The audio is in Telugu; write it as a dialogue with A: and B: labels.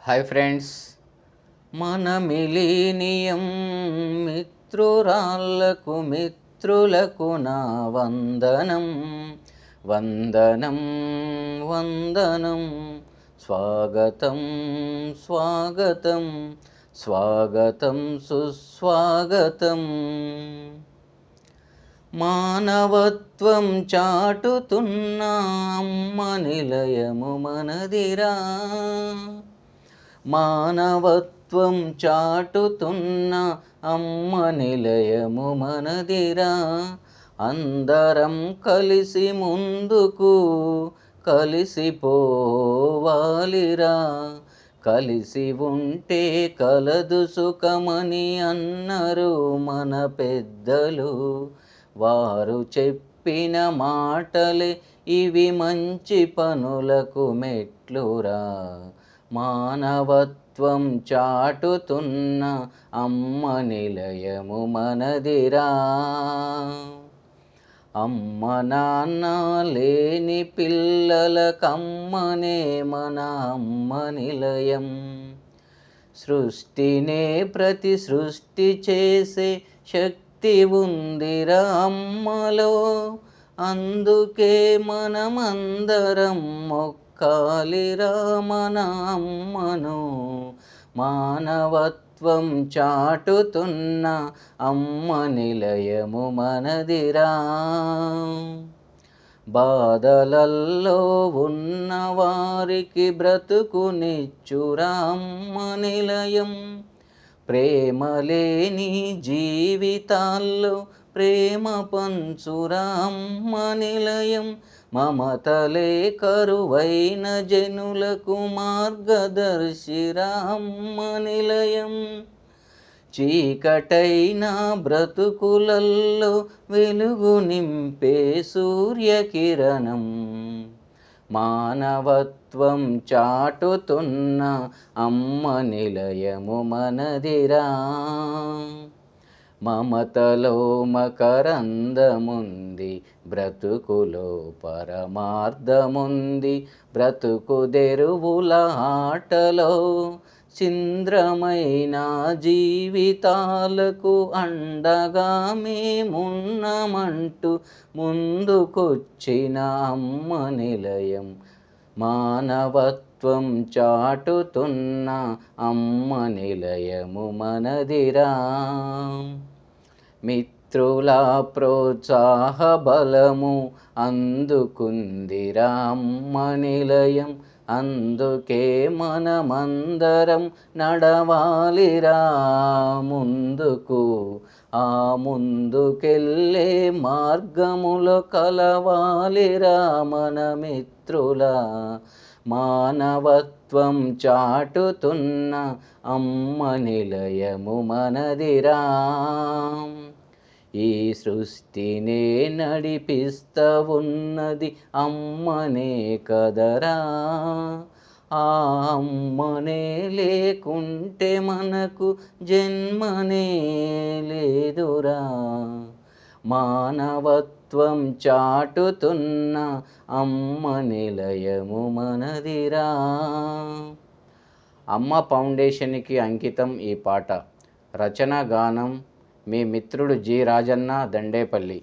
A: హాయ్ ఫ్రెండ్స్, మన మిలీనియం మిత్రురాళ్ళకు మిత్రులకు నా వందనం వందనం వందనం. స్వాగతం స్వాగతం స్వాగతం సుస్వాగతం. మానవత్వం చాటుతున్న అమ్మ నిలయము మనదిరా. మానవత్వం చాటుతున్న అమ్మ నిలయము మనదిరా. అందరం కలిసి ముందుకు కలిసిపోవాలిరా. కలిసి ఉంటే కలదు సుఖమని అన్నరు మన పెద్దలు. వారు చెప్పిన మాటలే ఇవి మంచి పనులకు మెట్లురా. మానవత్వం చాటుతున్న అమ్మ నిలయము మనదిరా. అమ్మ నాన్న లేని పిల్లలకమ్మనే మన అమ్మ నిలయం. సృష్టినే ప్రతి సృష్టి చేసే శక్తి ఉందిరా అమ్మలో. అందుకే మనమందరం మొక్కాలిరా మన అమ్మను. మానవత్వం చాటుతున్న అమ్మ నిలయము మనదిరా. బాధలల్లో ఉన్న వారికి బ్రతుకునిచ్చురా అమ్మ నిలయం. ప్రేమ లేని జీవితాల్లో ప్రేమ పంచురా అమ్మ నిలయం. మమతలే కరువైన జనులకు మార్గదర్శిరా అమ్మ నిలయం. చీకటైన బ్రతుకులల్లో వెలుగు నింపే సూర్యకిరణం. మానవత్వం చాటుతున్న అమ్మ నిలయము మనదిరా. మమతలో మకరందముంది, బ్రతుకులో పరమార్థముంది. బ్రతుకుదెరువుల ఆటలో చింద్రమైన జీవితాలకు అండగా మేమున్నమంటూ ముందుకొచ్చిన అమ్మ నిలయం. మానవత్వం చాటుతున్న అమ్మ నిలయము మనదిరా. మిత్రుల ప్రోత్సాహ బలము అందుకుందిరా అమ్మ నిలయం. అందుకే మనమందరం నడవాలిరా ముందుకు. ఆ ముందుకెళ్ళే మార్గములో కలవాలిరా మన మిత్రుల. మానవత్వం చాటుతున్న అమ్మ నిలయము మనదిరా. ఈ సృష్టినే నడిపిస్తా ఉన్నది అమ్మనే కదరా. ఆ అమ్మనే లేకుంటే మనకు జన్మనే లేదురా. మానవత్వం చాటుతున్న అమ్మ నిలయము మనదిరా. అమ్మ ఫౌండేషన్కి అంకితం ఈ పాట. రచన గానం మీ మిత్రుడు జి రాజన్న దండేపల్లి.